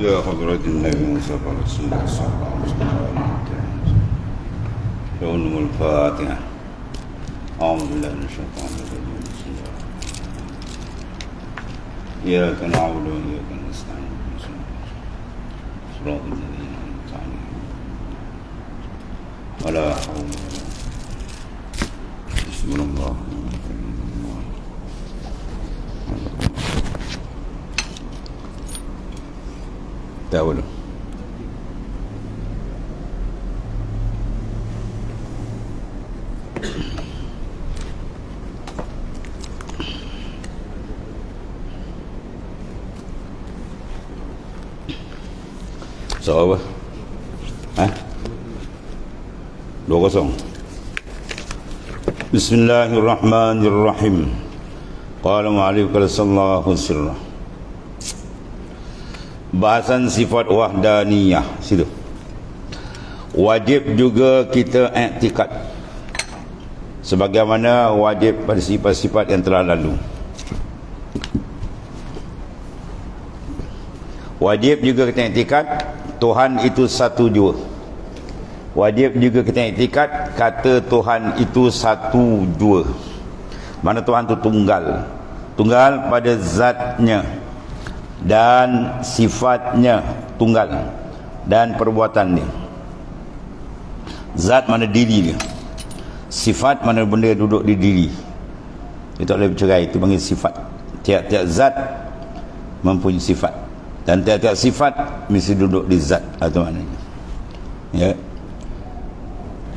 إلى حضرة النبي المصطفى رسول الله صلى الله عليه وسلم. لهم الفاتحة. أعوذ بالله من الشيطان الرجيم. بسم الله. إياك نعبد وإياك نستعين. صراط الذين أنعمت عليهم ولا حول ولا قوة. بسم الله. Tahu dulu. So apa? 2-0. Bismillahirrahmanirrahim. Qala mu'alif qala sallallahu sirrah. Bahasan sifat wahdaniyah situ. Wajib juga kita i'tikad sebagaimana wajib pada sifat-sifat yang telah lalu. Wajib juga kita i'tikad Tuhan itu satu jua. Wajib juga kita i'tikad kata Tuhan itu satu jua. Mana Tuhan itu tunggal. Tunggal pada zatnya dan sifatnya tunggal dan perbuatan dia. Zat mana diri dia, sifat mana benda duduk di diri. Itu tak boleh bercerai, itu panggil sifat. Tiap-tiap zat mempunyai sifat dan tiap-tiap sifat mesti duduk di zat atau maknanya. Ya.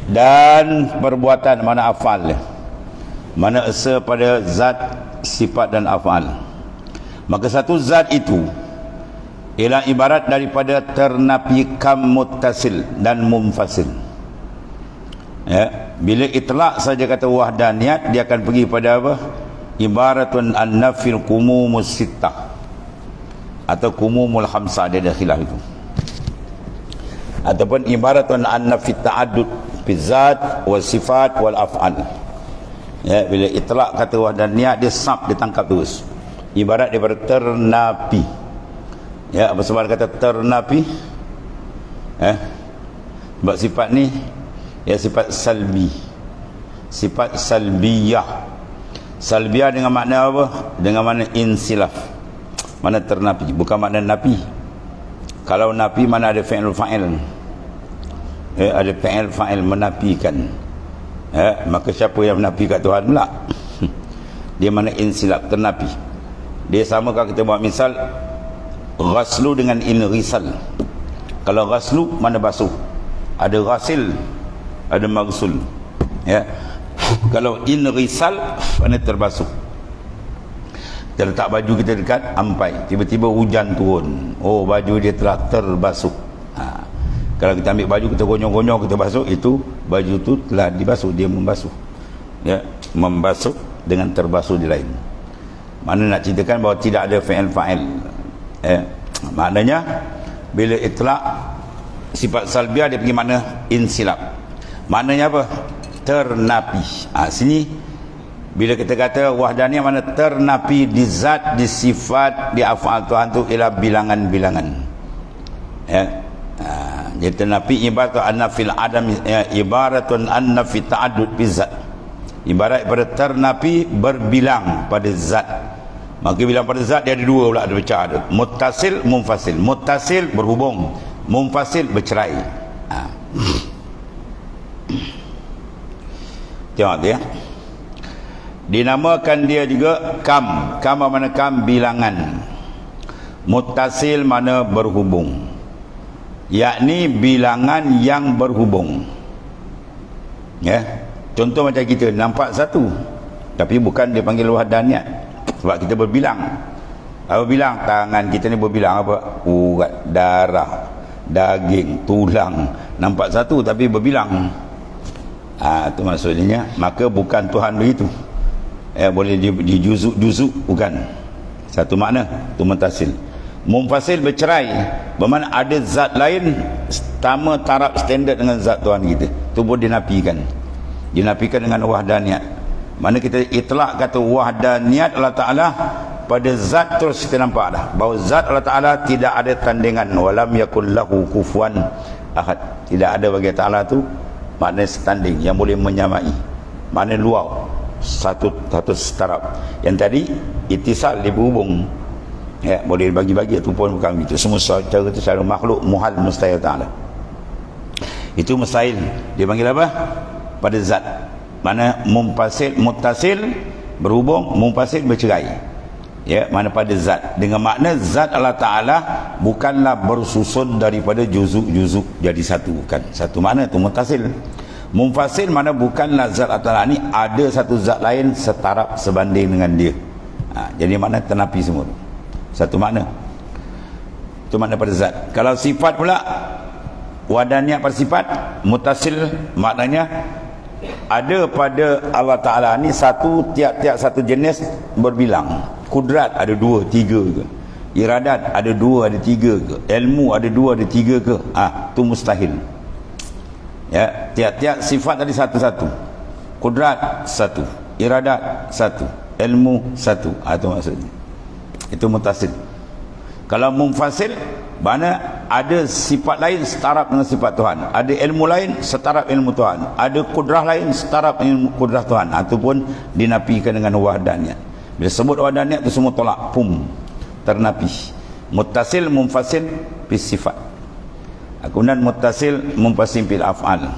Dan perbuatan mana afal dia, mana esa pada zat, sifat dan afal. Maka satu zat itu ialah ibarat daripada ternapi kam muttasil dan munfasil. Ya, bila itlaq saja kata wahdaniyat, dia akan pergi pada apa? Ibaratun an-nafil kumumus sittah atau kumumul khamsah, dia ada khilaf itu. Ataupun ibaratun an-nafit ta'addud fi zat wal sifat wal af'al. Ya, bila itlaq kata wahdaniyat, dia sab, dia tangkap terus. Ibarat daripada ternapi. Ya, apa sebab kata ternapi? Sebab sifat ni ya sifat salbi. Sifat salbiyah. Salbiyah dengan makna apa? Dengan makna insilaf. Mana ternapi, bukan makna napi. Kalau napi mana ada fi'il fa'il. Ada fi'il fa'il menapikan. Maka siapa yang menapi kat Tuhan pula? Dia mana insilaf, ternapi. Dia sama kalau kita buat misal ghaslu dengan inrisal. Kalau ghaslu mana basuh, ada ghasil, ada maghsul. Ya. Kalau inrisal mana terbasuh. Kita letak baju kita dekat ampai, tiba-tiba hujan turun, oh baju dia telah terbasuh. Kalau kita ambil baju, kita gonyong-gonyong, kita basuh, itu baju tu telah dibasuh, dia membasuh. Ya, membasuh dengan terbasuh di lain. Mana nak ceritakan bahawa tidak ada fi'il fa'il. Maknanya bila itlaq sifat salbiah, dia pergi mana insilab. Maknanya apa? Ternapi. Sini bila kita kata wahdaniyah, mana ternapi di zat, di sifat, di af'al Tuhan tu ialah bilangan-bilangan. Jadi ternapi ibaratun an-nafil adam, ibaratun an-nafi ta'addud bi zat. Ibarat pada ternapi berbilang pada zat. Maka bilang pada zat dia ada dua pula, ada pecah, ada muttasil, munfasil. Muttasil berhubung, munfasil bercerai. Tengok dia. Dinamakan dia juga kam. Kam mana kam? Bilangan. Muttasil mana berhubung, yakni bilangan yang berhubung. Ya. Contoh macam kita nampak satu, tapi bukan dia panggil wahdaniyat. Sebab kita berbilang. Apa bilang? Tangan kita ni berbilang apa? Urat, darah, daging, tulang. Nampak satu tapi berbilang. Itu maksudnya. Maka bukan Tuhan begitu. Boleh dijuzuk-juzuk, bukan. Satu makna, itu mentasil. Munfasil bercerai, bermakna ada zat lain sama taraf standard dengan zat Tuhan kita. Itu pun dinafikan. Dinafikan dengan wahdaniyat. Mana kita itlak kata wahdaniyat Allah Ta'ala pada zat terus kita nampak dah bahawa zat Allah Ta'ala tidak ada tandingan, walam yakul lahu kufuwan ahad. Tidak ada bagi Ta'ala tu maknanya setanding yang boleh menyamai, maknanya luar satu setaraf. Yang tadi itisal dia berhubung, ya, boleh bagi-bagi itu pun bukan itu. Semua cara itu secara makhluk muhal mustahil Ta'ala. Itu mustahil. Dia panggil apa? Pada zat. Mana mumpasil, muttasil berhubung, mumpasil bercerai. Ya, mana pada zat. Dengan makna zat Allah Ta'ala bukanlah bersusun daripada juzuk-juzuk jadi satu, bukan. Satu makna itu muttasil. Munfasil mana bukanlah zat Allah Ta'ala ni ada satu zat lain setaraf sebanding dengan dia. Jadi makna ternapi semua. Satu makna. Itu makna pada zat. Kalau sifat pula, wadaniyat pada sifat, muttasil maknanya ada pada Allah Ta'ala ni satu, tiap-tiap satu jenis berbilang. Kudrat ada 2, 3 ke, iradat ada 2, ada 3 ke, ilmu ada 2, ada 3 ke, itu mustahil. Ya, tiap-tiap sifat tadi satu-satu. Kudrat satu, iradat satu, ilmu satu. Itu maksudnya. Itu muttasil. Kalau munfasil, mana ada sifat lain setaraf dengan sifat Tuhan, ada ilmu lain setaraf ilmu Tuhan, ada kudrah lain setaraf ilmu kudrah Tuhan. Itu pun dinafikan dengan wahdaniyat. Bila sebut wahdaniyat itu semua tolak, pum, ternapi. Muttasil, munfasil fi sifat. Kemudian muttasil, munfasil fil af'al.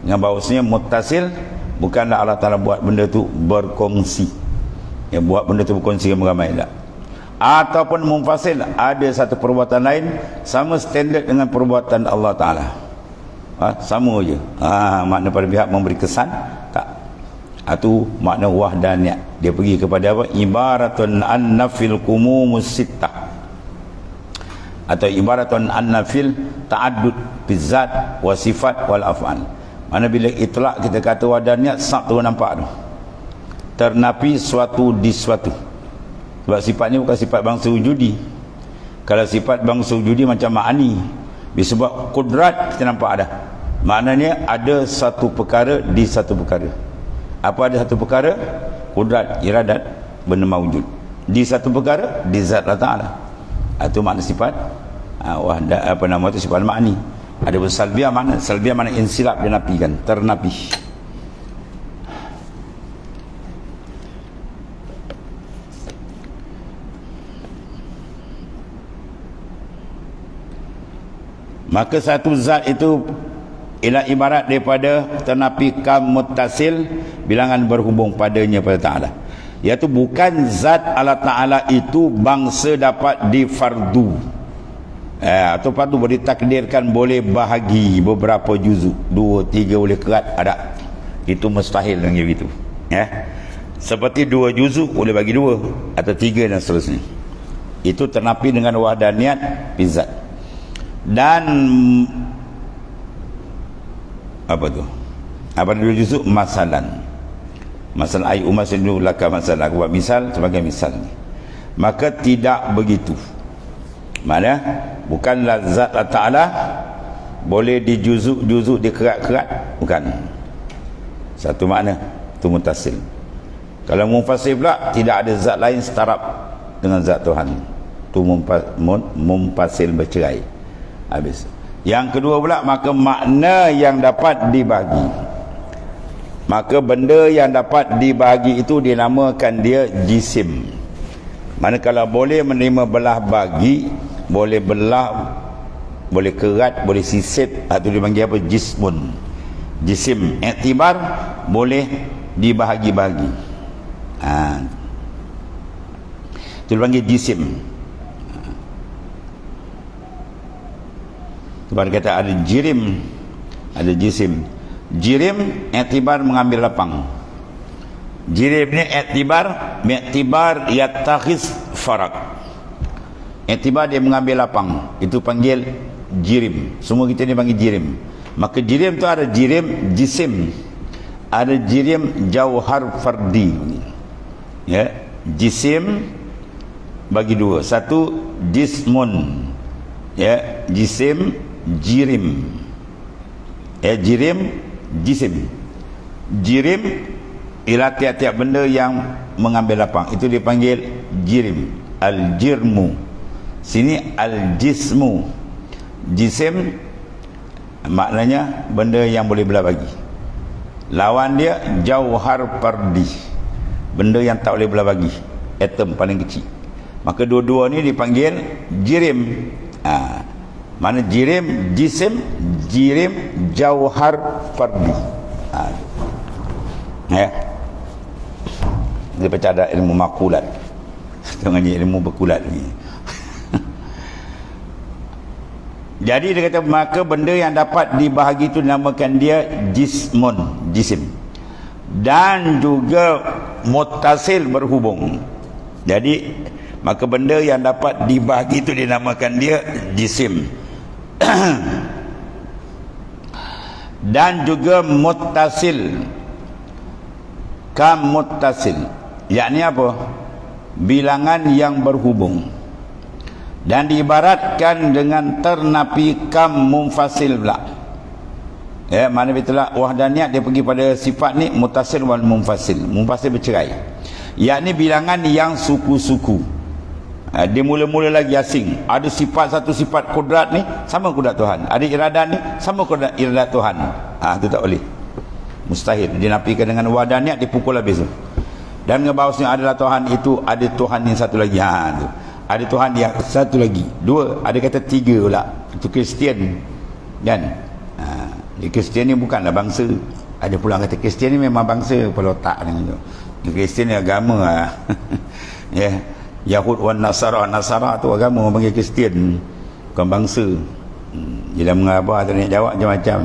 Dengan bahawasanya muttasil bukanlah Allah Ta'ala buat benda tu berkongsi. Ya, buat benda tu berkongsi dengan ramai tak. Ataupun munfasil, ada satu perbuatan lain sama standard dengan perbuatan Allah Ta'ala. Sama je. Makna pada pihak memberi kesan, tak. Itu makna wahdaniyat. Dia pergi kepada apa? Ibaratun an-nafil kumumus sittah, atau ibaratun an-nafil ta'addud bizzat wa sifat wal af'al. Mana bila itlak kita kata wahdaniyat, sak tu nampak tu, ternapi suatu di suatu. Sebab sifat ni bukan sifat bangsa wujudi. Kalau sifat bangsa wujudi macam ma'ani. Sebab kudrat kita nampak dah, maknanya ada satu perkara di satu perkara. Apa ada satu perkara? Kudrat, iradat, benda mawujud. Di satu perkara, di zat Allah Ta'ala. Itu makna sifat apa nama itu, sifat ma'ani. Ada salbiah mana? Salbiah mana insilap, dia nafikan, ternapi. Maka satu zat itu ialah ibarat daripada ternapi kam muttasil, bilangan berhubung padanya pada Ta'ala. Iaitu bukan zat Allah Ta'ala itu bangsa dapat difardu, atau fardu boleh takdirkan, boleh bahagi beberapa juzuk, 2, 3 boleh kerat, ada. Itu mustahil dengan begitu. Seperti 2 juzuk boleh bagi 2 atau 3 dan seterusnya. Itu ternapi dengan wahdaniyat bizat. Dan apa tu? Apa dulu juzuk masalan. Masalah ay umasilul laka masalah, buat misal sebagai misal. Maka tidak begitu. Mana bukanlah zat Allah Ta'ala boleh dijuzuk-juzuk, dikerat-kerat, bukan. Satu makna, itu muttasil. Kalau munfasil pula, tidak ada zat lain setaraf dengan zat Tuhan. Itu munfasil bercerai. Habis. Yang kedua pula, maka makna yang dapat dibagi. Maka benda yang dapat dibagi itu dinamakan dia jisim. Manakala boleh menerima belah bagi, boleh belah, boleh kerat, boleh sisit, atau dipanggil apa? Jismun. Jisim. Iktibar boleh dibahagi-bahagi. Itu dipanggil jisim. Sebab kata ada jirim, ada jisim. Jirim iktibar mengambil lapang. Jirim ni iktibar yattakhis farak. Iktibar dia mengambil lapang. Itu panggil jirim. Semua kita ni panggil jirim. Maka jirim tu ada jirim jisim, ada jirim jauhar fardi. Ya, jisim bagi 2. Satu jismun. Ya, jisim, jirim. Ya, jirim, jisim. Jirim ialah tiap-tiap benda yang mengambil lapang. Itu dipanggil jirim. Al-jirmu. Sini al-jismu. Jisim maknanya benda yang boleh belah bagi. Lawan dia jauhar pardi, benda yang tak boleh belah bagi, atom paling kecil. Maka dua-dua ni dipanggil jirim. Mana jirim, jisim, jirim, jauhar pardi. Dia baca ada ilmu makulat. Jangan ilmu berkulat ni. Jadi dia kata maka benda yang dapat dibahagi itu dinamakan dia jismun, jisim. Dan juga muttasil, berhubung. Jadi maka benda yang dapat dibahagi itu dinamakan dia jisim. Dan juga muttasil. Kam muttasil. Yakni apa? Bilangan yang berhubung. Dan diibaratkan dengan ternapi kam munfasil pula. Ya, mana betul lah wahdaniyat dia pergi pada sifat ni mutasil wal munfasil. Munfasil bercerai. Yakni bilangan yang suku-suku. Dia mula-mula lagi asing. Ada sifat, satu sifat kudrat ni sama kudrat Tuhan. Ada iradat ni sama kudrat iradat Tuhan. Itu tak boleh. Mustahil. Dinafikan dengan wahdaniyat, dipukul habis tu. Dan ngebahasnya adalah Tuhan itu, ada Tuhan yang satu lagi. Tu. Ada Tuhan yang satu lagi, dua, ada kata tiga pula. Itu Kristian kan. Kristian ni bukanlah bangsa. Ada pula kata Kristian ni memang bangsa, kepala otak dengan tu. Kristian ni agama lah. Ya, Yahud wan Nasara, Nasara tu agama, orang panggil Kristian, bukan bangsa. Bila mengapa tak nak jawab macam-macam.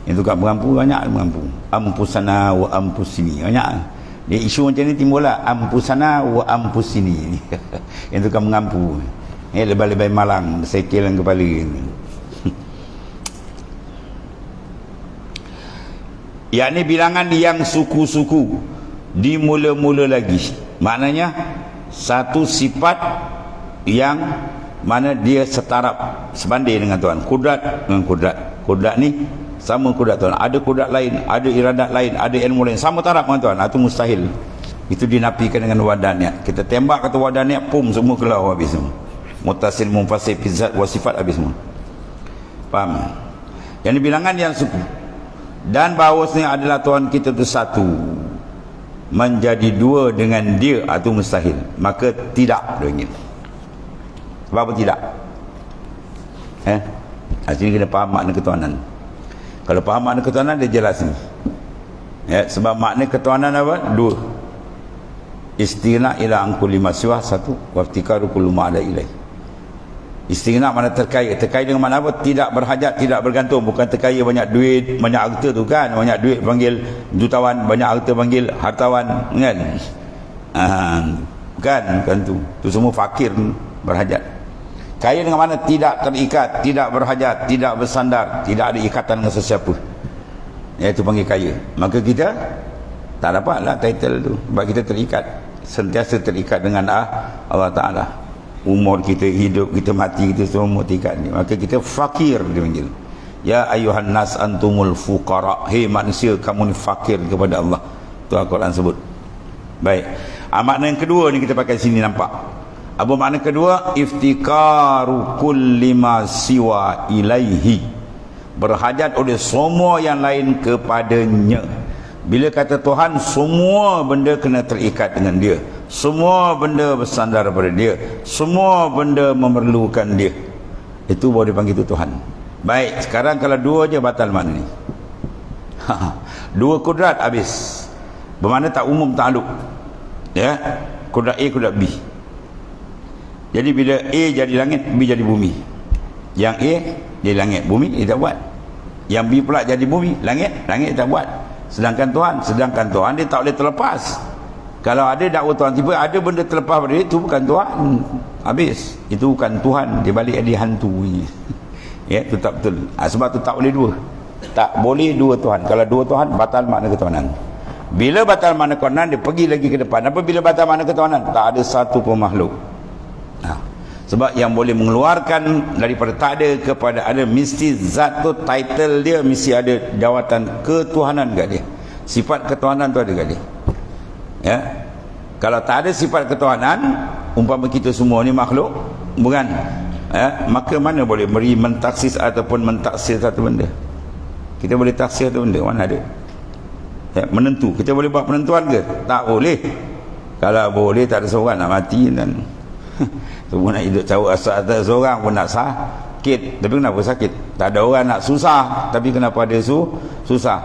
Yang tu kat mengampu banyak, mengampu ampusana wa ampusini banyak. Dia isu macam ni timbul lah, ampusana wa ampusini. Yang tu kan mengampu. Lebay-lebay malang, sekil dalam kepala. Yakni bilangan yang suku-suku dimula-mula lagi. Maknanya satu sifat yang mana dia setaraf, sebanding dengan Tuhan. Kudrat dengan kudrat. Kudrat ni sama kudrat Tuhan. Ada kudrat lain, ada iradat lain, ada ilmu lain, sama taraf dengan Tuhan. Itu mustahil. Itu dinafikan dengan wadaniyat. Kita tembak kata wadaniyat, pum, semua keluar habis semua. Mutasil, munfasil, fizzat, wasifat habis semua. Faham? Yang bilangan yang suku. Dan bahawasanya adalah Tuhan kita itu satu. Menjadi dua dengan dia, itu mustahil. Maka tidak dia ingin. Sebab apa tidak? Sini kena faham makna ketuhanan. Kalau faham makna ketuhanan, dia jelas ni. Ya, sebab makna ketuhanan apa? Dua. Istighna ila angkuli masyuah, satu. Waftikaru kullu ma'ala ilaih. Istighna mana terkaya. Terkaya dengan mana apa? Tidak berhajat, tidak bergantung. Bukan terkaya banyak duit, banyak harta tu kan. Banyak duit panggil jutawan, banyak harta panggil hartawan, kan? Bukan tu. Tu semua fakir, berhajat. Kaya dengan mana? Tidak terikat, tidak berhajat, tidak bersandar, tidak ada ikatan dengan sesiapa. Itu panggil kaya. Maka kita tak dapatlah title tu. Sebab kita terikat, sentiasa terikat dengan Allah Ta'ala. Umur kita, hidup kita, mati kita, semua terikat ni. Maka kita fakir, dia panggil. Ya ayuhan nas antumul fuqara. Hei manusia, kamu ni fakir kepada Allah. Tu Al-Quran sebut. Baik. Makna yang kedua ni kita pakai sini, nampak. Apa makna kedua? Iftikaru kulli ma siwa ilaihi. Berhajat oleh semua yang lain kepadanya. Bila kata Tuhan, semua benda kena terikat dengan dia. Semua benda bersandar pada dia. Semua benda memerlukan dia. Itu baru dipanggil itu Tuhan. Baik, sekarang kalau dua je batal makna ni. Dua kudrat habis. Bermakna tak umum takluk. Ya, kudrat A, kudrat B. Jadi bila A jadi langit, B jadi bumi. Yang A jadi langit, bumi dia tak buat. Yang B pula jadi bumi, langit dia tak buat. Sedangkan Tuhan dia tak boleh terlepas. Kalau ada dakwa Tuhan, tiba ada benda terlepas pada dia, itu bukan Tuhan. Habis. Itu bukan Tuhan, dia balik jadi hantu. Ya, itu tak betul. Sebab tu tak boleh dua. Tak boleh dua Tuhan. Kalau dua Tuhan, batal makna ketuhanan. Bila batal makna ketuhanan, dia pergi lagi ke depan. Apa bila batal makna ketuhanan? Tak ada satu pun makhluk. Sebab yang boleh mengeluarkan daripada tak ada kepada ada, mesti zat tu, title dia mesti ada jawatan ketuhanan kat dia. Sifat ketuhanan tu ada kali. Ya. Kalau tak ada sifat ketuhanan, umpama kita semua ni makhluk, bukan? Ya, maka mana boleh beri mentaksis ataupun mentaksir satu benda? Kita boleh taksir satu benda, mana ada? Ya, menentu. Kita boleh buat penentuan ke? Tak boleh. Kalau boleh, tak ada seorang nak mati dan semua nak hidup cawa asal atas seorang pun nak sakit. Tapi kenapa sakit? Tak ada orang nak susah, tapi kenapa ada susah?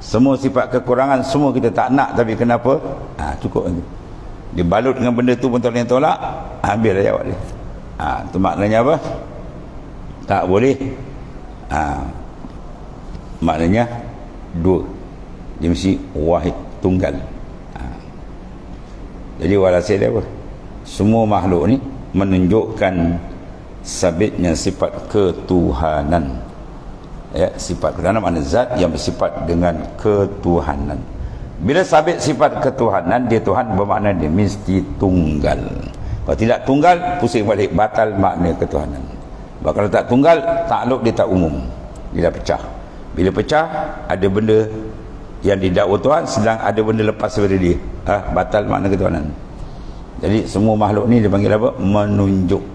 Semua sifat kekurangan semua kita tak nak, tapi kenapa? Cukup itu. Dibalut dengan benda tu pun tak boleh tolak. Ambillah jawab dia. Itu maknanya apa? Tak boleh. Maknanya dua. Dia mesti wahid, tunggal. Jadi walhasil dia apa? Semua makhluk ni menunjukkan sabitnya sifat ketuhanan. Ya, sifat ketuhanan makna zat yang bersifat dengan ketuhanan. Bila sabit sifat ketuhanan, dia Tuhan bermakna dia mesti tunggal. Kalau tidak tunggal, pusing balik, batal makna ketuhanan. Sebab kalau tak tunggal, takluk dia tak umum, dia dah pecah. Bila pecah, ada benda yang didakwa Tuhan, sedang ada benda lepas daripada dia, batal makna ketuhanan. Jadi semua makhluk ni dipanggil apa? Menunjuk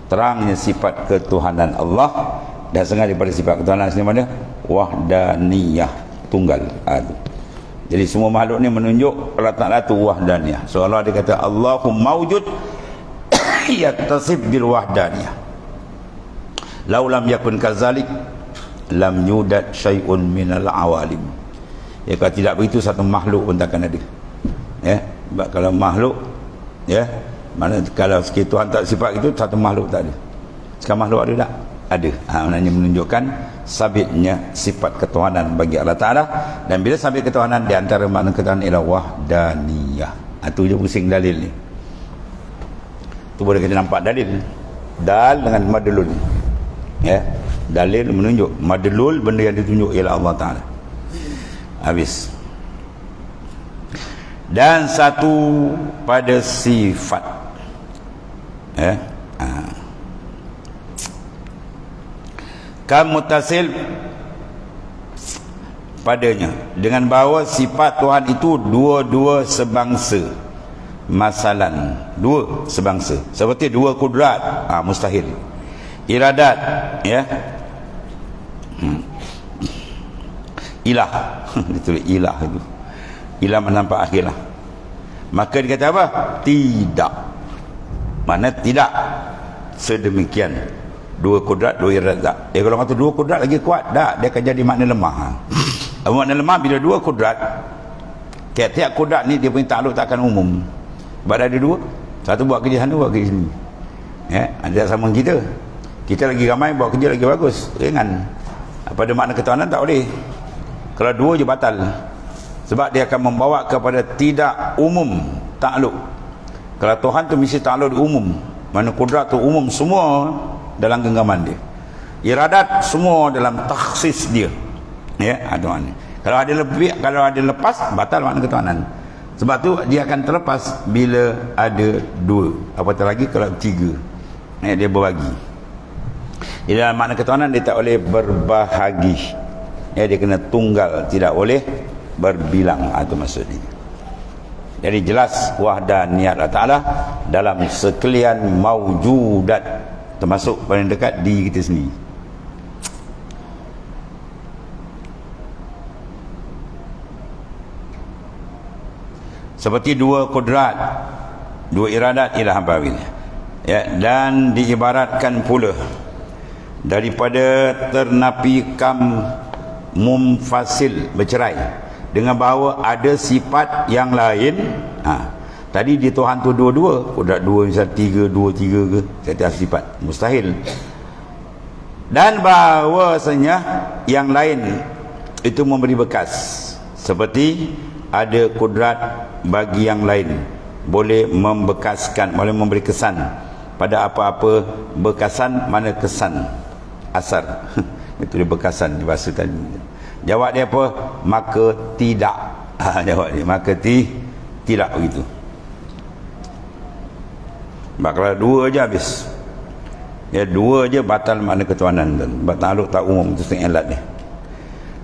terangnya sifat ketuhanan Allah, dan setengah daripada sifat ketuhanan sini mana? Wahdaniyah, tunggal. Jadi semua makhluk ni menunjuk Allah Ta'ala tu wahdaniyah. So Allah dia kata Allahu mawjud yattasib bil wahdaniyah. Lau lam yakun kazalik lam yudad syai'un minal awalim. Ya, kalau tidak begitu satu makhluk pun takkan ada. Ya, sebab kalau makhluk, ya, mana kalau sikit Tuhan tak sifat itu, satu makhluk tak ada. Sekarang makhluk ada tak? Ada. Maknanya menunjukkan sabitnya sifat ketuhanan bagi Allah Ta'ala. Dan bila sabit ketuhanan, di antara makna ketuhanan ialah wahdaniyah. Itu je pusing dalil ni. Tu boleh kita nampak dalil. Dal dengan madlul. Ya, dalil menunjuk, madlul benda yang ditunjuk ialah Allah Ta'ala. Habis. Dan satu pada sifat. Ya. Kamutasil padanya, dengan bahawa sifat Tuhan itu dua-dua sebangsa. Masalan, dua sebangsa. Seperti dua kudrat, mustahil. Iradat, ya. Ilah. Ditulis ilah itu. Ilah menampak akhirlah. Maka dia kata apa? Tidak. Mana tidak sedemikian. Dua kudrat, dua iradat. Kalau kata dua kudrat lagi kuat, tak, dia akan jadi makna lemah. Makna lemah bila dua kudrat, tiap-tiap kudrat ni dia punya takluk tak akan umum. Sebab ada dua, satu buat kerja sana, buat kerja sini. Ya, ada sama kita. Kita lagi ramai, buat kerja lagi bagus, ringan. Pada makna ketuhanan tak boleh. Kalau dua je batal. Sebab dia akan membawa kepada tidak umum takluk. Kalau Tuhan tu mesti takluk umum. Mana kudrat tu umum semua dalam genggaman dia. Iradat semua dalam takhsis dia. Ya, aduan. Kalau ada lebih, kalau ada lepas, batal makna ketuhanan. Sebab tu dia akan terlepas bila ada dua. Apatah lagi kalau tiga. Ya, dia berbagi. Di dalam makna ketuhanan dia tak boleh berbahagi. Ya, dia kena tunggal, tidak boleh berbilang. Itu maksudnya. Jadi jelas wahdaniyat Allah Ta'ala dalam sekalian maujudat, termasuk paling dekat diri kita sendiri. Seperti dua kudrat, dua iradat ialah hampa ini. Ya, dan diibaratkan pula daripada ternapi kam mumfasil, bercerai, dengan bahawa ada sifat yang lain. Tadi di Tuhan tu dua-dua, kudrat dua, misal tiga, dua, tiga ke, setiap sifat mustahil. Dan bahawasanya yang lain itu memberi bekas, seperti ada kudrat bagi yang lain boleh membekaskan, boleh memberi kesan pada apa-apa. Bekasan mana kesan, asar. Itu dia bekasan di bahasa tadi. Jawab dia apa? Maka tidak. Jawab dia, maka tidak begitu. Sebab kalau dua je habis. Ya, dua je batal makna ketuhanan. Dan takluk tak umum, itu setengah alat dia.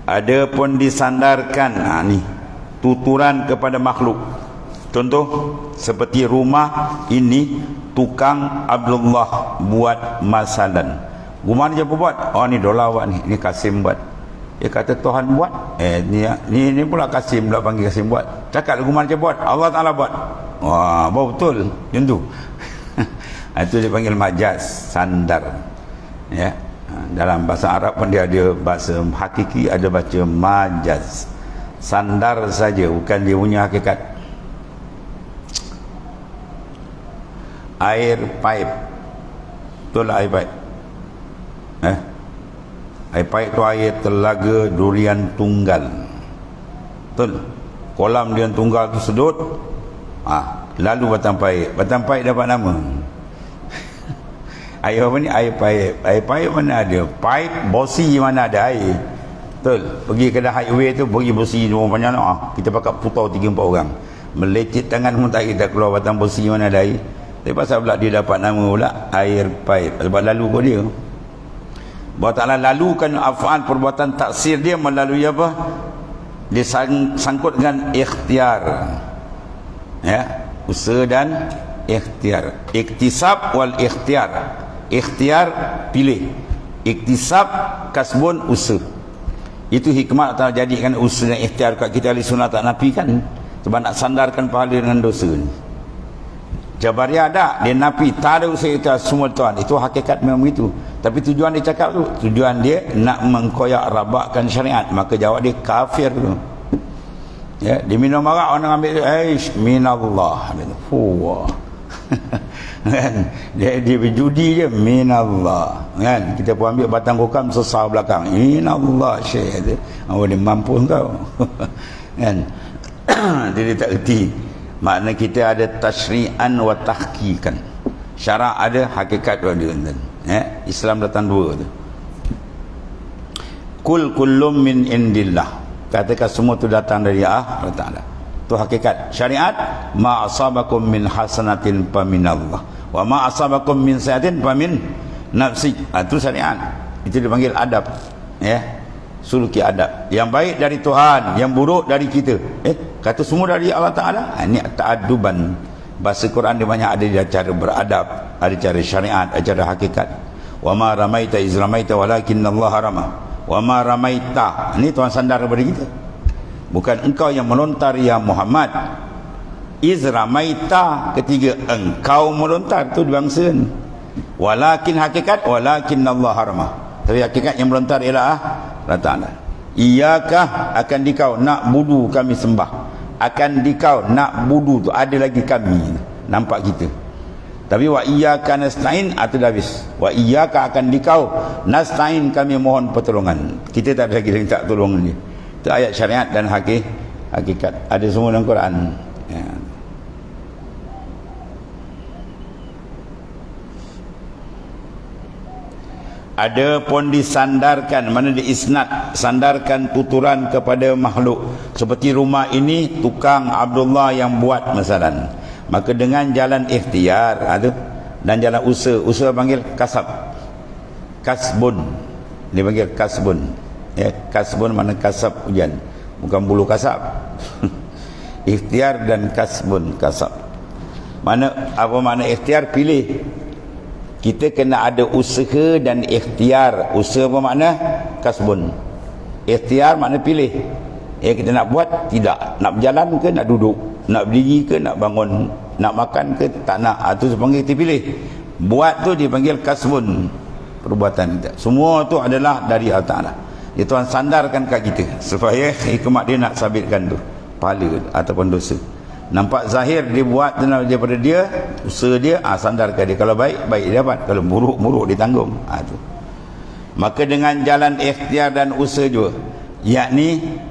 Ada pun disandarkan, ni tuturan kepada makhluk. Contoh seperti rumah ini tukang Abdullah buat masalan. Rumah ni siapa buat? Oh, ni Dola buat ni Kasim buat. Dia kata Tuhan buat. Ni pula Kasim pula panggil Kasim buat. Cakap rumah ni siapa buat? Allah Taala buat. Wah, betul. Macam tu. Itu dia panggil majaz, sandar. Ya. Dalam bahasa Arab pun dia ada bahasa hakiki, ada baca majaz. Sandar saja, bukan dia punya hakikat. Air paip. Betul air paip. Air paip tu air telaga Durian Tunggal. Betul. Kolam Durian Tunggal tu sedut. Lalu Batang Paip. Batang Paip dapat nama. Air apa ni? Air paip. Air paip mana ada? Paip bosi mana ada air. Betul. Pergi ke highway tu, pergi bosi rumah banyak kita pakai putau 3-4 orang. Melecit tangan pun tak kita keluar batang bosi mana ada air. Tapi pasal pula dia dapat nama pula air paip. Sebab lalu kau dia. Allah Ta'ala lalukan af'al perbuatan taksir dia melalui apa? Dia sangkut dengan ikhtiar. Ya, usaha dan ikhtiar. Iktisab wal ikhtiar. Ikhtiar pilih. Iktisab kasbun usaha. Itu hikmah Allah Ta'ala jadikan usaha dan ikhtiar kat kita ahli sunnah tak nafikan. Sebab nak sandarkan pahala dengan dosa ni. Jabariyah ada, dia nafi tak ada usaha itu semua Tuhan. Itu hakikat memang begitu. Tapi tujuan dia cakap tu, tujuan dia nak mengkoyak rabakkan syariat. Maka jawab dia kafir tu. Ya, dia minum arak orang ambil tu, minallah. Wah. Kan? Dia berjudi je minallah. Kan? Kita pun ambil batang kokam sesar belakang. Minallah syekh tu. Dia mampu kau. Kan? Dia tak erti. Makna kita ada tasyri'an wa tahqiqan. Syarak ada, hakikat ada. Islam datang dua tu. Kullum min indillah. Katakan semua tu datang dari Allah Ta'ala. Tu hakikat. Syariat, ma asabakum min hasanatin fa minallah. Wa ma asabakum min sayatin fa min nafsi. Itu syariat. Itu dipanggil adab. Suluki adab. Yang baik dari Tuhan, yang buruk dari kita. Kata semua dari Allah Ta'ala. Ini ta'aduban. Bahasa Quran dia banyak ada cara beradab, ada cara syariat, ada cara hakikat. Wa ma ramaita iz ramaita walakinnallaha rama. Wa ma ramaita. Ini Tuhan sandar kepada kita. Bukan engkau yang melontar ya Muhammad. Iz ramaita, ketiga engkau melontar, tu bangsa ni. Walakin hakikat walakinnallaha rama. Tapi hakikat yang melontar ialah Allah Ta'ala. Iyakah akan dikau nak budu kami sembah. Akan dikau nak budu tu ada lagi kami. Nampak kita. Tapi wa iyyaka nasta'in atau dah habis. Wa iyyaka akan dikau nasta'in kami mohon pertolongan. Kita tak ada lagi minta tolong ni. Itu ayat syariat dan hakikat. Ada semua dalam Quran. Ya. Ada pun disandarkan, mana diisnad, sandarkan tuturan kepada makhluk. Seperti rumah ini tukang Abdullah yang buat masalan. Maka dengan jalan ikhtiar dan jalan usaha panggil kasab. Kasbun. Dia panggil kasbun. Kasbun mana kasab hujan. Bukan bulu kasab. Ikhtiar dan kasbun, kasab. Apa mana ikhtiar? Pilih. Kita kena ada usaha dan ikhtiar. Usaha apa makna? Kasbun. Ikhtiar makna pilih. Kita nak buat, tidak. Nak berjalan ke nak duduk? Nak berdiri ke nak bangun? Nak makan ke tak nak? Itu dipanggil kita pilih. Buat tu dipanggil kasbun. Perbuatan kita. Semua tu adalah dari Allah Ta'ala. Dia Tuhan sandarkan kat kita. Supaya hikmat dia nak sabitkan tu. Pahala ataupun dosa. Nampak zahir dia buat daripada dia, usaha dia, sandarkan dia. Kalau baik, baik dia dapat. Kalau buruk, buruk dia tanggung. Tu. Maka dengan jalan ikhtiar dan usaha juga, yakni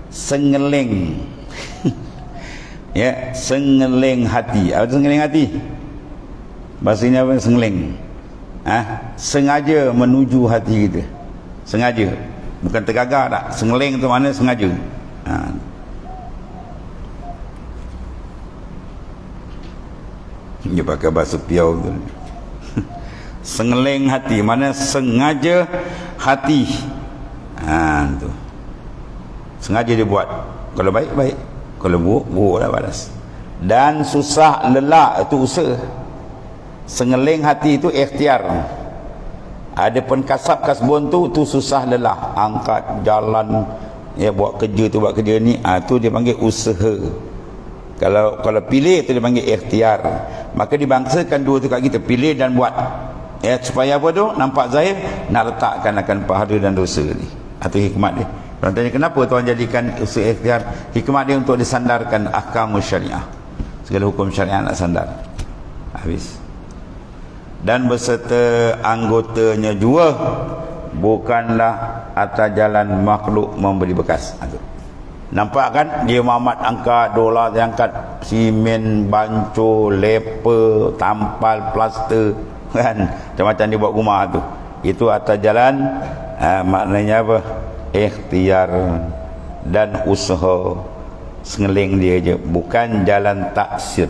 sengeling. Sengeling hati. Apa sengeling hati? Bahasa ini apa? Sengeling. Sengaja menuju hati kita. Sengaja. Bukan tergagah tak. Sengeling tu mana sengaja. Dia pakai bahasa piau tu. Sengeling hati, mana sengaja hati. Tu. Sengaja dia buat. Kalau baik, baik. Kalau buruk, buruklah balas. Dan susah lelah itu usaha. Sengeling hati itu ikhtiar. Ada penkasab kasbon tu susah lelah, angkat jalan, ya, buat kerja tu buat kerja ni, tu dia panggil usaha. Kalau pilih tu dia panggil ikhtiar. Maka dibangsakan dua tu kat kita, pilih dan buat. Ya, supaya apa tu? Nampak zahir, nak letakkan akan pahala dan dosa ni. Itu hikmat dia. Orang tanya kenapa Tuhan jadikan usaha ikhtiar? Hikmat dia untuk disandarkan ahkam syariah. Segala hukum syariah nak sandar. Habis. Dan beserta anggotanya juga bukanlah atas jalan makhluk memberi bekas. Nampak kan? Dia Muhammad angkat dolar, dia angkat simen, banco, leper, tampal, plaster, kan? Macam-macam dia buat rumah tu. Itu atas jalan maknanya apa? Ikhtiar dan usaha sengeling dia je, bukan jalan taksir.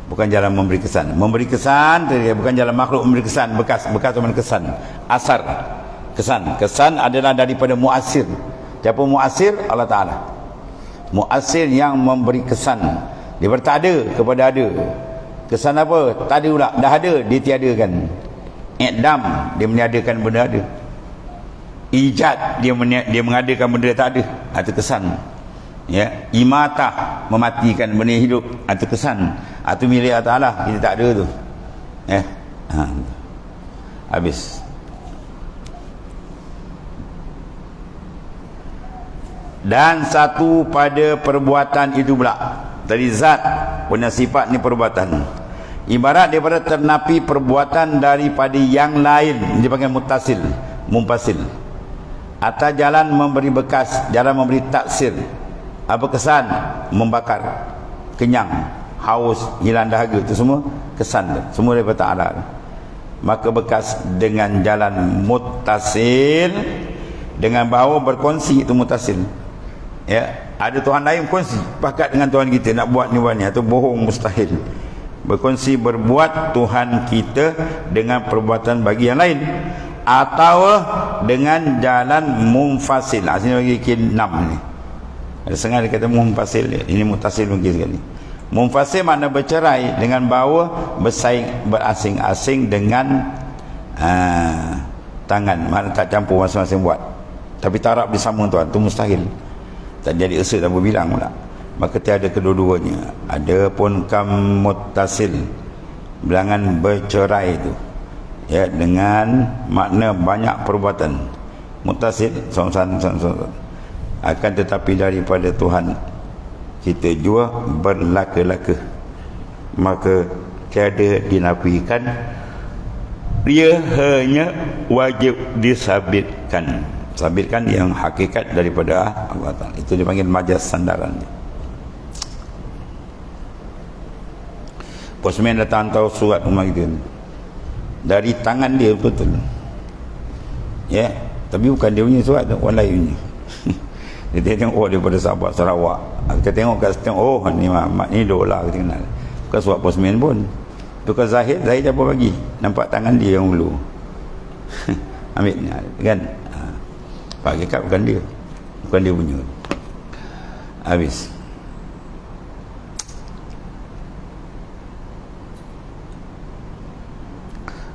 Bukan jalan memberi kesan. Memberi kesan bukan jalan makhluk memberi kesan. Bekas mana kesan? Asar. Kesan adalah daripada muasir. Siapa muasir? Allah Ta'ala. Muasir yang memberi kesan. Dia tak ada kepada ada. Kesan apa? Tak ada pula. Dah ada, dia tiadakan. I'dam, dia meniadakan benda ada. Ijad, dia mengadakan benda tak ada. Itu kesan. Ya, imatah, mematikan benda hidup, itu kesan. Itu milik Allah Ta'ala, kita tak ada tu. Ya. Habis. Dan satu pada perbuatan itu pula. Dari zat punya sifat ni perbuatan. Ibarat daripada ternapi perbuatan daripada yang lain, dipanggil mutasil, mumpasil. Atas jalan memberi bekas, jalan memberi taksir. Apa kesan? Membakar, kenyang, haus, hilang dahaga, itu semua kesan tu. Semua daripada ta'ala. Maka bekas dengan jalan mutasil, dengan bahawa berkongsi, itu mutasil. Ya, ada Tuhan lain berkongsi pakat dengan Tuhan kita nak buat ni buat ni, itu bohong, mustahil. Berkongsi berbuat Tuhan kita dengan perbuatan bagi yang lain, atau dengan jalan munfasil. Sini bagi kin 6 ni. Ada setengah dia kata munfasil, ini mutasil mungkin sekali. Munfasil makna bercerai, dengan bahawa berasing-asing dengan tangan, makna tak campur masing-masing buat. Tapi taraf bersama Tuhan, itu mustahil. Tak jadi usaha tak berbilang pula. Maka tiada kedua-duanya. Ada pun mutasil, bilangan bercerai itu, ya, dengan makna banyak perbuatan. Mutasil akan tetapi daripada Tuhan kita jua berlaka-laka, maka tiada dinafikan, dia hanya wajib disabitkan. Sabitkan yang hakikat daripada Allah Ta'ala. Itu dipanggil majas sandaran. Postman datang hantar surat rumah kita dari tangan dia betul. Ya, tapi bukan dia punya surat, orang lain punya. Dia tengok daripada Sabah, Sarawak. Kita tengok kat situ, oh ni mak ni dolar kita kenal. Bukan surat postman pun. Tukar Zahid siapa bagi? Nampak tangan dia yang ulu. Ambil kan? Pak Hakikat bukan dia. Bukan dia punya. Habis.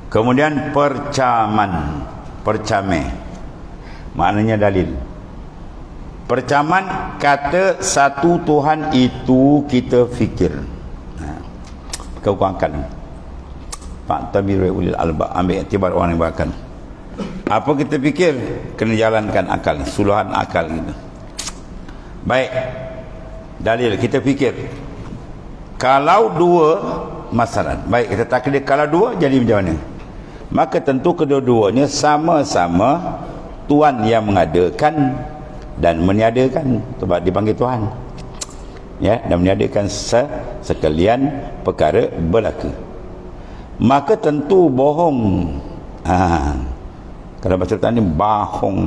Kemudian percamai. Maknanya dalil. Percaman kata satu Tuhan itu kita fikir. Kau akal. Pak Tabiru ulil albab, ambil iktibar orang yang berakal. Apa kita fikir? Kena jalankan akal, suluhan akal kita. Baik. Dalil kita fikir. Kalau dua masalah. Baik, kita takdir kalau dua jadi macam mana? Maka tentu kedua-duanya sama-sama Tuhan yang mengadakan dan meniadakan. Sebab dipanggil Tuhan. Ya, dan meniadakan sekalian perkara berlaku. Maka tentu bohong. Kalau bahasa tadi bohong.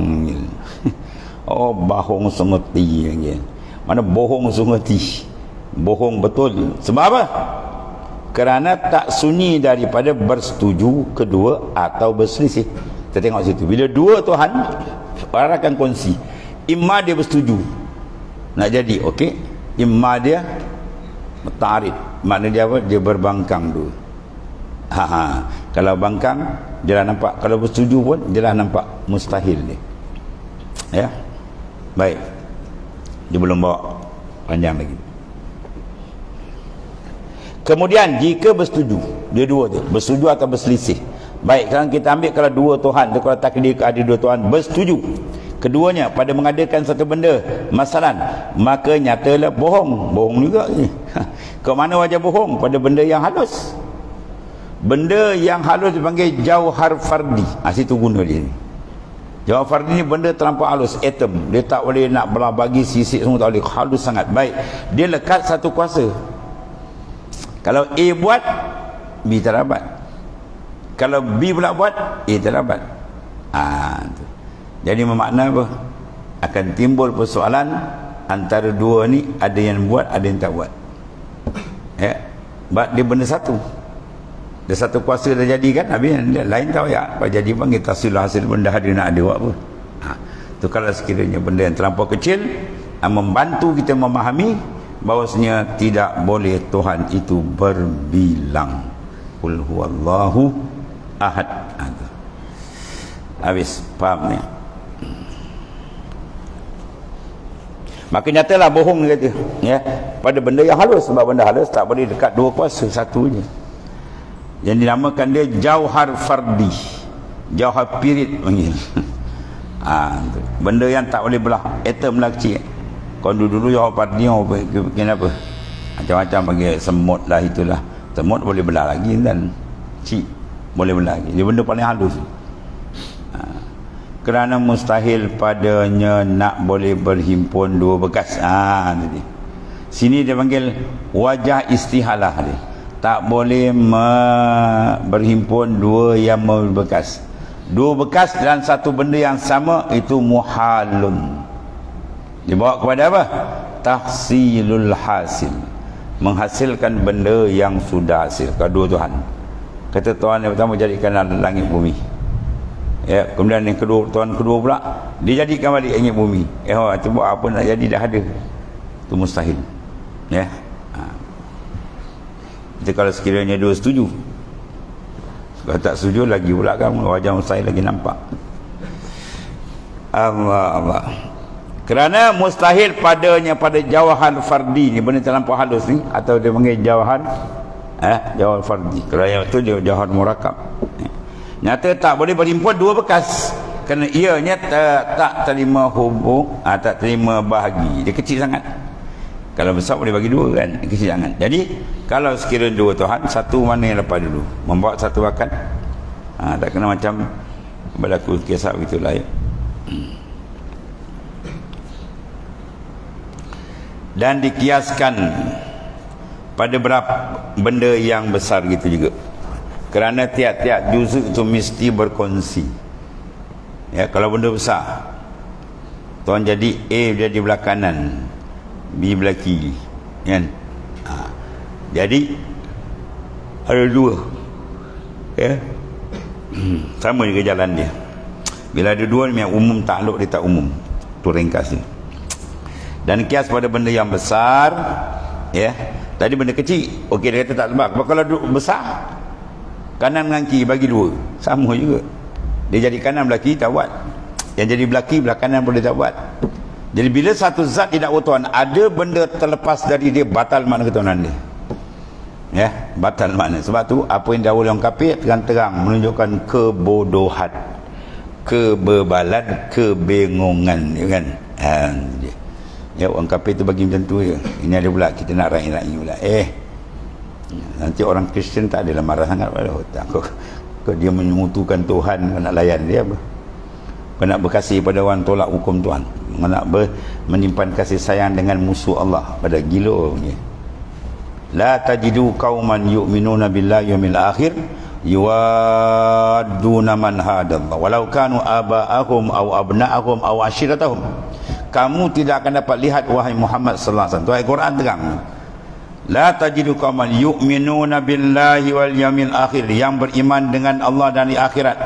Oh, bohong sungguh-sungguh. Mana bohong sungguh-sungguh? Bohong betul. Sebab apa? Kerana tak sunyi daripada bersetuju kedua atau berselisih. Kita tengok situ. Bila dua Tuhan, orang akan kongsi. Imma dia bersetuju. nak jadi, okey. Imma dia ta'rid, makna dia apa? Dia berbangkang dulu. Kalau bangkang dia dah nampak, kalau bersetuju pun dia dah nampak mustahil dia. Ya. Baik. Dia belum bawa panjang lagi. Kemudian jika bersetuju, dia dua tu, bersetuju atau berselisih. Baik, sekarang kita ambil kalau dua Tuhan tu, kalau takdir ada dua Tuhan bersetuju keduanya pada mengadakan satu benda masalan, maka nyatalah bohong juga ni. Ke mana wajah bohong? Pada benda yang halus. Benda yang halus dipanggil jauhar fardi. Situ guna dia ni. Jauhar fardi ni benda terlampau halus, atom. Dia tak boleh nak belah bagi sisik semua, tak boleh, halus sangat. Baik, dia lekat satu kuasa. Kalau A buat, B tak dapat. Kalau B pula buat, A tak dapat. Tu. Jadi bermakna apa? Akan timbul persoalan antara dua ni, ada yang buat, ada yang tak buat. Ya. Sebab dia benda satu. Dia satu kuasa dah jadi kan, habis lain tahu ya. Kalau jadi panggil tahsilul hasil benda dia nak ada buat apa. Tu kalau sekiranya benda yang terlampau kecil, membantu kita memahami bahawasanya tidak boleh Tuhan itu berbilang. Qul huwallahu ahad. Habis, faham ni? Maka nyatalah bohong dia kata, ya, pada benda yang halus. Sebab benda halus tak boleh dekat dua kuasa, satu je. Yang dinamakan dia jauhar fardi, jauhar pirit panggil. Benda yang tak boleh belah, atom lah kecil. Kalau dulu jauhar fardi bikin apa, macam-macam panggil semut lah, itulah. Semut boleh belah lagi dan cik boleh belah lagi. Dia benda paling halus. Kerana mustahil padanya nak boleh berhimpun dua bekas. Tadi. Sini dia panggil wajah istihalah dia. Tak boleh berhimpun dua yang berbekas. Dua bekas dalam satu benda yang sama itu muhalun. Dibawa kepada apa? Tahsilul hasil. Menghasilkan benda yang sudah hasil. Kedua Tuhan. Kata Tuhan yang pertama, jadikan langit bumi. Ya, kemudian yang kedua, Tuhan kedua pula, dia jadikan balik langit bumi. Itu buat apa nak jadi, dah ada. Itu mustahil. Ya. Jadi kalau sekiranya dua setuju, kalau tak setuju lagi pula kan wajah mustahil lagi nampak. Allah. Kerana mustahil padanya pada jauhar fardi ni, benda terlampau halus ni, atau dia panggil jauhar fardi. Kalau yang itu dia jauhar murakab. Nyata tak boleh berhimpun dua bekas, kerana ianya tak terima hubung, tak terima bahagi. Dia kecil sangat. Kalau besar boleh bagi dua kan, kecil sangat. Jadi kalau sekiranya dua Tuhan, satu mana yang lepas dulu, membawa satu akal. Tak kena macam berlaku kisah begitulah ya. Dan dikiaskan pada berapa benda yang besar gitu juga. Kerana tiap-tiap juzuk itu mesti berkongsi. Ya, kalau benda besar, Tuhan jadi A jadi belah kanan, B belah kiri, kan? Jadi ada dua, ya, sama juga jalan dia. Bila ada dua, yang umum takluk, dia tak umum. Tu ringkasnya. Dan kias pada benda yang besar, ya. Tadi benda kecil, okey, dia kata tak sebab. Kalau besar, kanan dengan kiri bagi dua, sama juga. Dia jadi kanan belah kiri tak buat, yang jadi belah kiri belah kanan boleh tak buat. Jadi bila satu zat tidak Tuhan, ada benda terlepas dari dia, batal makna ketuhanan dia. Ya, batal makna. Sebab tu apa yang dahulu orang kafir terang-terang menunjukkan kebodohan, kebebalan, kebingungan, ya kan? Ya, orang kafir tu bagi macam tu je. Ini ada pula kita nak raih-raih pula. Nanti orang Kristian tak adalah marah sangat pada otak. Kau dia menyentuhkan Tuhan, kau nak layan dia apa? Kau nak berkasih pada orang tolak hukum Tuhan. Kau nak menyimpan kasih sayang dengan musuh Allah. Pada gila punya. La tajidu qauman yu'minuna billahi yawmil akhir yuwadduna man hadallah walau kanu aba'ahum aw abna'ahum aw ashiratahum. Kamu tidak akan dapat lihat wahai Muhammad sallallahu alaihi wasallam. Tu ayat Quran terang. La tajidu qauman yu'minuna billahi wal yawmil akhir, yang beriman dengan Allah dan di akhirat.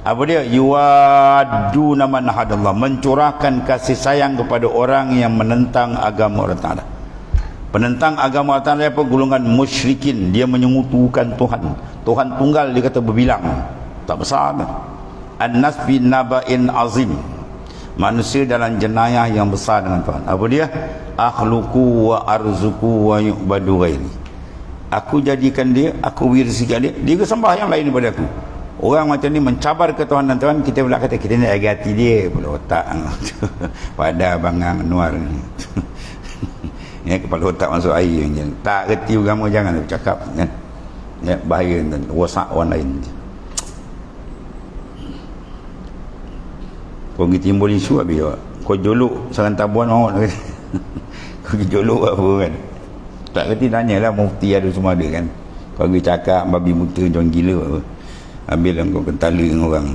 Apa dia? Yuwaduna man hadallah, mencurahkan kasih sayang kepada orang yang menentang agama Allah Ta'ala. Penentang agama Allah Ta'ala apa? Golongan musyrikin, dia menyekutukan Tuhan. Tuhan tunggal, dia kata berbilang, tak besar. An-nas bin naba'in azim, manusia dalam jenayah yang besar dengan Tuhan. Apa dia? Akhluku wa arzuku wa yu'badu ghairi, aku jadikan dia, aku wirzikan dia, dia sembah yang lain daripada aku. Orang macam ni mencabar ketuhanan Tuhan, kita pula kata kita nak jaga hati dia kepala otak pada bangang Anwar ni ya, kepala otak masuk air je. Tak reti agama jangan bercakap kan, ya, bahaya dan rosak orang lain. Kau pergi timbul isu habis awak, kau joluk sarang tabuan awak kau pergi joluk apa kan, tak reti tanyalah mufti ada semua ada kan. Kau pergi cakap babi buta jangan gila apa, ambil kau kentala dengan orang.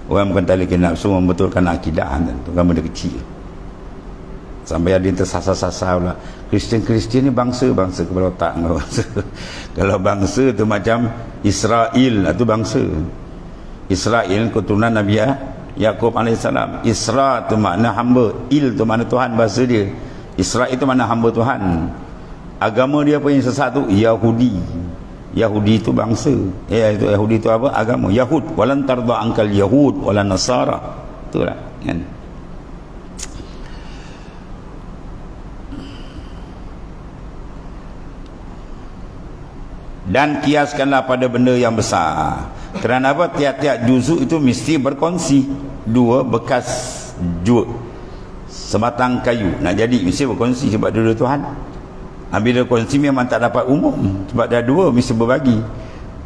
Orang kentala kena nafsu membetulkan akidah dan tu kan benda kecil. Sampai ada yang tersasar-sasar pula, Kristian ni bangsa kepala otak kau. Kalau bangsa tu macam Israel, itu bangsa. Israel keturunan Nabi Yaqub AS. Isra tu makna hamba, il tu makna Tuhan bahasa dia. Israel itu makna hamba Tuhan. Agama dia apa yang sesat tu? Yahudi. Yahudi itu bangsa. Itu Yahudi itu apa? Agama. Yahud. Walan tarda angkal Yahud walan Nasara. Itulah kan. Dan kiaskanlah pada benda yang besar. Kerana apa? Tiap-tiap juzuk itu mesti berkongsi. Dua bekas juz, sebatang kayu nak jadi mesti berkongsi sebab dua Tuhan. Bila kongsi memang tak dapat umum, sebab dah dua mesti berbagi.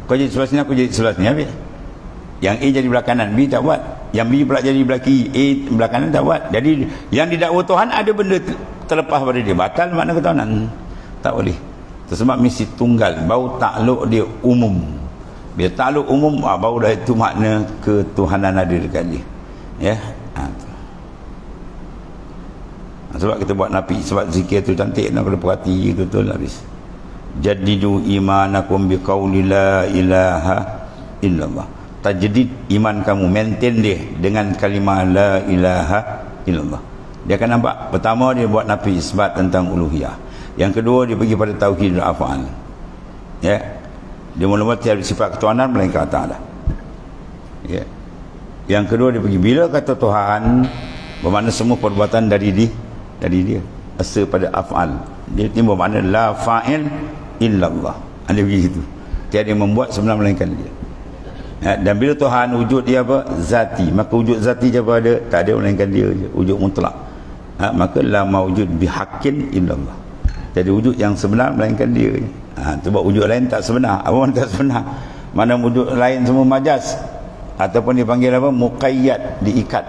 Kau jadi sebelah sini, aku jadi sebelah sini, habis. Yang A jadi belah kanan, B tak buat. Yang B pula jadi belah kiri, A belah kanan tak buat. Jadi yang didakwa Tuhan ada benda terlepas pada dia, batal makna ketuhanan. Tak boleh. Sebab mesti tunggal, baru takluk dia umum. Bila takluk umum, baru dah itu makna ketuhanan ada dekat dia. Ya. Sebab kita buat napi, sebab zikir tu cantik, nak kena perhati betul habis. Jadidu imanakum biqauli la ilaha illallah. Tajdid iman kamu, maintain dia dengan kalimah la ilaha illallah. Dia akan nampak, pertama dia buat nafi isbat tentang uluhiyah. Yang kedua dia pergi pada tauhid al-af'al. Ya. Dia mula-mula tiada sifat ketuhanan melainkan Allah. Ya. Yang kedua dia pergi bila kata Tuhan, bermakna semua perbuatan dari dia, asal pada af'al. Dia timbul makna la fa'il illallah. Dia pergi situ. Tiada yang membuat sebenar melainkan dia. Ya, dan bila Tuhan wujud dia apa? Zati. Maka wujud zati je apa ada? Tak ada melainkan dia je. Wujud mutlak. Maka la mawujud bihaqqin illallah. Jadi wujud yang sebenar melainkan dia je. Sebab wujud lain tak sebenar. Apa mana tak sebenar? Mana wujud lain semua majas. Ataupun dipanggil apa? Muqayyad, diikat.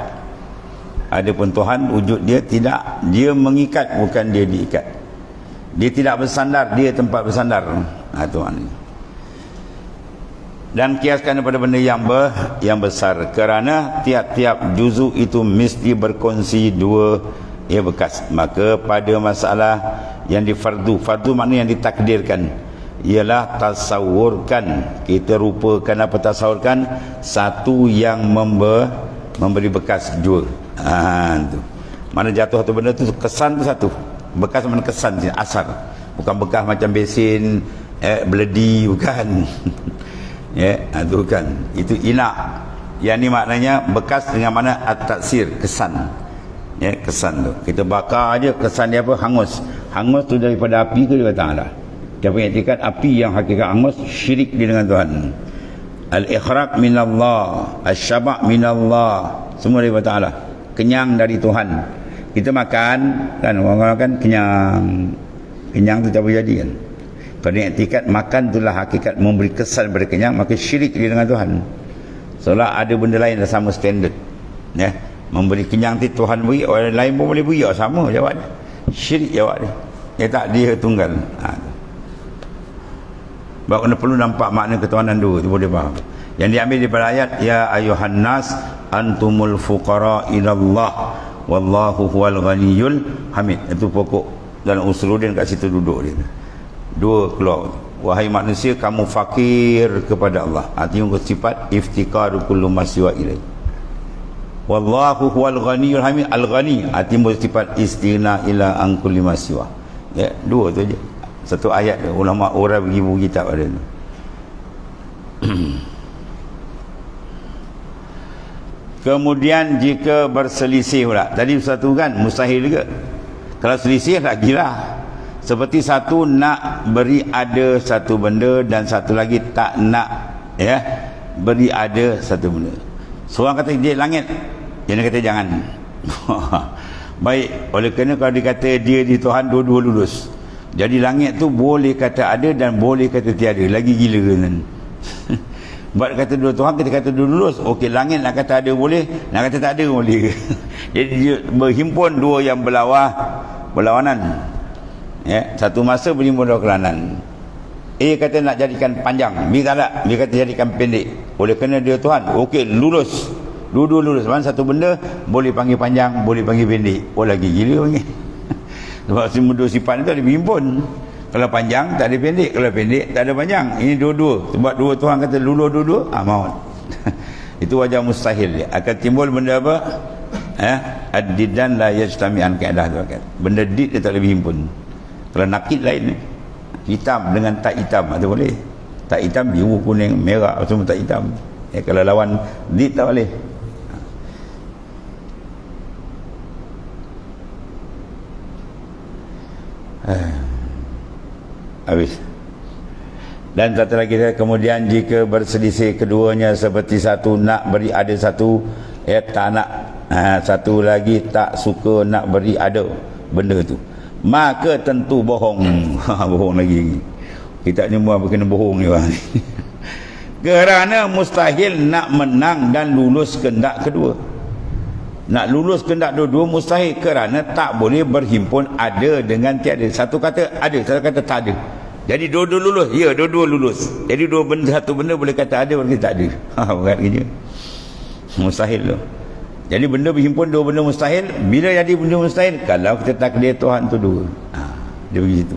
Adapun Tuhan wujud dia tidak, dia mengikat, bukan dia diikat. Dia tidak bersandar, dia tempat bersandar. Tuhan. Dan kiaskan kepada benda yang besar, kerana tiap-tiap juzuk itu mesti berkongsi dua bekas. Maka pada masalah yang difardu, fardu makna yang ditakdirkan, ialah tasawurkan, kita rupakan apa tasawurkan, satu yang memberi bekas dua. Tu. Mana jatuh satu benda tu, kesan tu satu. Bekas mana kesan, asar. Bukan bekas macam besin, beledi, bukan. Ya, itu kan. Itu inak. Yang ni maknanya bekas dengan mana at-taksir, kesan. Ya, kesan tu. Kita bakar aja, kesan dia apa? Hangus. Hangus tu daripada api ke daripada tanah? Dia punya etikat api yang hakikat hangus, syirik dia dengan Tuhan. Al-ikhraq minallah, al-syaba' minallah, semua daripada Allah. Kenyang dari Tuhan. Kita makan kan, orang makan kenyang. Kenyang tu tak boleh jadi kan. Kalau dia etikat makan itulah hakikat memberi kesan pada kenyang, maka syirik dia dengan Tuhan. Seolah ada benda lain dah sama standard. Ya, memberi kenyang tu Tuhan beri, orang lain pun boleh beri, sama jawab dia. Syirik jawab dia. Dia tak, dia tunggal. Bahawa kena perlu nampak makna ketuhanan dua, itu boleh faham. Yang diambil daripada ayat, ya ayuhan nas antumul fuqara ilallah wallahu huwal ghaniyul hamid. Itu pokok dalam usuluddin kat situ duduk dia. Dua keluar. wahai manusia kamu fakir kepada Allah. Artinya sifat iftiqaru kullu maswa ilai. Wallahu huwal ghaniyul hamid. Al-ghani artinya sifat istighna ila an kulli maswa. Ya, dua tu aja. Satu ayat ulama orang beribu kitab ada tu. Kemudian jika berselisih pula, tadi satu kan mustahil juga. Kalau selisih lagi lah. Seperti satu nak beri ada satu benda dan satu lagi tak nak, ya, beri ada satu benda. Seorang kata dia langit, dia kata jangan. Baik, oleh kerana kalau dikata dia di Tuhan, dua-dua lulus. Jadi langit tu boleh kata ada dan boleh kata tiada. Lagi gila kan. Buat kata dua Tuhan, kita kata dua lulus. Okey, langit nak kata ada boleh, nak kata tak ada boleh. Jadi dia berhimpun dua yang berlawanan. Ya, satu masa berhimpun dua kelanan. A kata nak jadikan panjang, B tak nak, B kata jadikan pendek. Oleh kerana dia Tuhan, okey lulus. Dua-dua lulus. Mana satu benda boleh panggil panjang, boleh panggil pendek. Oh lagi gila panggil. Sebab semua dua sifat itu ada berhimpun. Kalau panjang tak ada pendek, kalau pendek tak ada panjang. Ini dua-dua. Sebab dua Tuhan kata lulus dua-dua, maut. Itu wajah mustahil dia. Akan timbul benda apa? Ad-didan la yajtami'an kaedah tu kan. Benda did dia tak boleh berhimpun. Kalau nakid lain, hitam dengan tak hitam itu boleh. Tak hitam biru, kuning, merah, semua tak hitam. Kalau lawan did tak boleh. Habis. Dan satu lagi, kemudian jika berselisih keduanya seperti satu nak beri ada satu, tak nak, satu lagi tak suka nak beri ada benda tu, maka tentu bohong. Bohong lagi. Kita ni semua kena bohong ni bang. Kerana mustahil nak menang dan lulus kehendak kedua. Nak lulus kehendak dua-dua mustahil, kerana tak boleh berhimpun ada dengan tiada. Satu kata ada, satu kata tak ada. Jadi dua-dua lulus. Ya, dua-dua lulus. Jadi dua benda, satu benda boleh kata ada, boleh kata tak ada. Berat kerja. Mustahil tu. Jadi benda berhimpun dua benda mustahil. Bila jadi benda mustahil? Kalau kita takdir Tuhan tu dua. Dia begitu.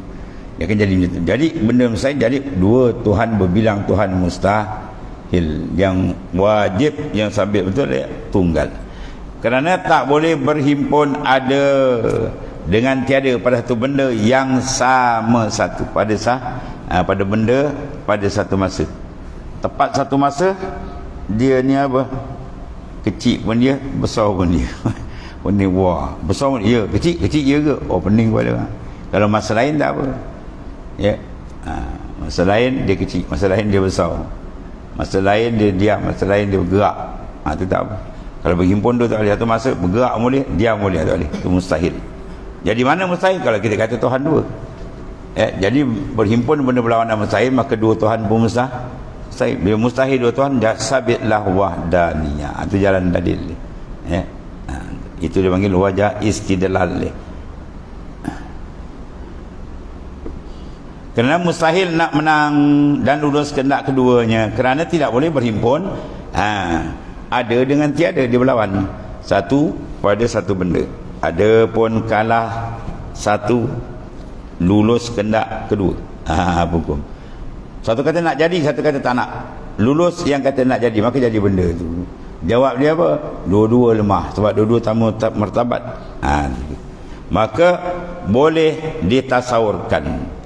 Dia akan jadi macam tu. Jadi benda mustahil jadi dua Tuhan berbilang Tuhan mustahil. Yang wajib, yang sabit betul dia tunggal. Kerana tak boleh berhimpun ada dengan tiada pada satu benda yang sama satu. Pada benda pada satu masa. Tepat satu masa dia ni apa? Kecil pun dia, besar pun dia. Pening, wah, besar pun ya, kecil ya ke? Oh, pening kepala. Kalau masa lain tak apa. Ya. Masa lain dia kecil, masa lain dia besar. Masa lain dia diam, masa lain dia bergerak. Itu tak apa. Kalau berhimpun tu tak boleh. Satu masa bergerak boleh, diam boleh, tak boleh. Itu mustahil. Jadi mana mustahil? Kalau kita kata Tuhan dua. Jadi berhimpun benda berlawanan mustahil, maka dua Tuhan pun mustahil. Bila mustahil dua Tuhan, sabitlah wahdaniyah. Itu jalan dalil. Itu dia panggil wajah istidlal. Kerana mustahil nak menang dan lulus kehendak keduanya, kerana tidak boleh berhimpun ada dengan tiada, dia berlawan. Satu pada satu benda. Ada pun kalah satu, lulus kehendak kedua. Hukum. Satu kata nak jadi, satu kata tak nak. Lulus yang kata nak jadi, maka jadi benda tu. Jawab dia apa? Dua-dua lemah. Sebab dua-dua tamu martabat. Maka boleh ditasawurkan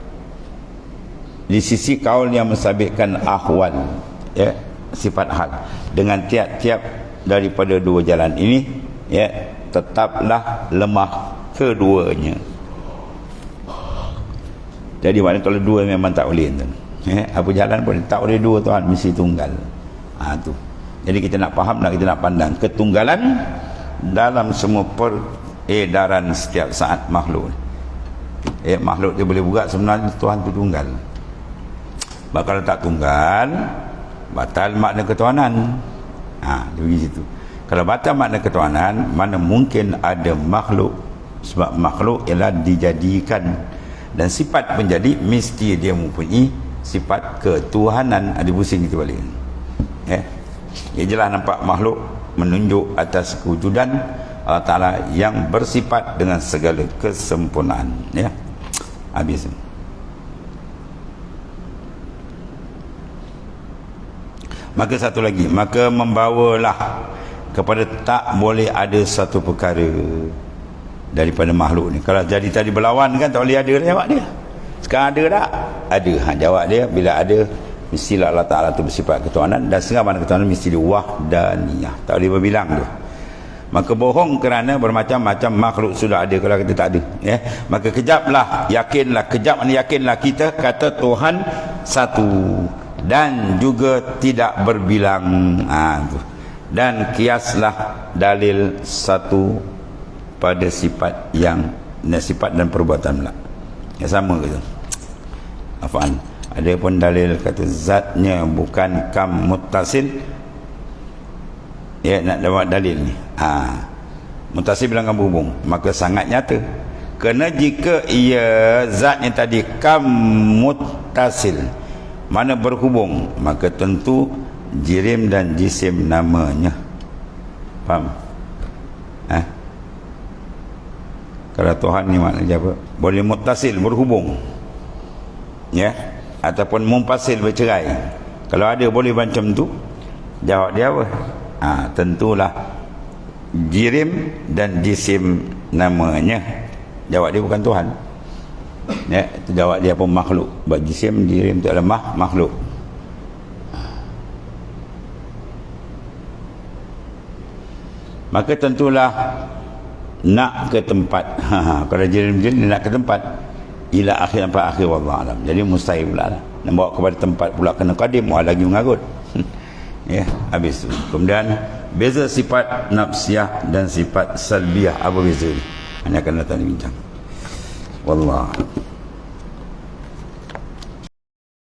di sisi kaul yang mensabitkan ahwal, sifat hal. Dengan tiap-tiap daripada dua jalan ini, tetaplah lemah keduanya. Jadi maknanya kalau dua memang tak boleh tu. Apa jalan pun tak boleh dua Tuhan, mesti tunggal. Tu. Jadi kita nak faham, kita nak pandang ketunggalan dalam semua peredaran setiap saat makhluk. Makhluk dia boleh buat, sebenarnya Tuhan tu tunggal. Sebab kalau tak tunggal, batal makna ketuhanan. Dia pergi situ. Kalau batal makna ketuhanan, mana mungkin ada makhluk? Sebab makhluk ialah dijadikan, dan sifat penjadi mesti dia mempunyai sifat ketuhanan. Ada pusing kita balik. Ya jelas nampak makhluk menunjuk atas kewujudan Allah Ta'ala yang bersifat dengan segala kesempurnaan. Habis. Maka satu lagi, maka membawalah kepada tak boleh ada satu perkara daripada makhluk ni. Kalau jadi tadi berlawan kan tak boleh ada, jawab dia. Sekarang ada tak? Ada. Jawab dia, bila ada mestilah Allah Ta'ala tu bersifat ketuhanan, dan segala ketuhanan mesti dia wahdaniyah, tak boleh berbilang tu. Maka bohong kerana bermacam-macam makhluk sudah ada kalau kita tak ada, ya. Maka kejaplah, yakinlah, kejap ni yakinlah kita kata Tuhan satu dan juga tidak berbilang. Tu. Dan kiaslah dalil satu pada sifat yang sifat dan perbuatan pula. Ya, sama gitu. Afan. Ada pun dalil kata zatnya bukan kam muttasil. Ya, nak dapat dalil ni. Muttasil bilang berhubung, maka sangat nyata. Kerana jika ia zatnya tadi kam muttasil, mana berhubung, maka tentu jirim dan jisim namanya. Faham? Kalau Tuhan ni maknanya apa? Boleh muttasil, berhubung, ya, ataupun mumpasil, bercerai. Kalau ada boleh macam tu, jawab dia apa? Tentulah jirim dan jisim namanya. Jawab dia bukan Tuhan, ya, itu jawab dia pun makhluk. Buat jisim, jirim itu adalah makhluk. Maka tentulah nak ke tempat. Kalau jirim-jirim nak ke tempat ila akhir sampai akhir, wallahu alam. Jadi mustahil pula lah. Nak bawa kepada tempat pula kena qadim, lagi mengarut. Ya, habis tu. Kemudian beza sifat nafsiyah dan sifat salbiyah, apa beza ni? Ini akan datang dibincang. Wallah.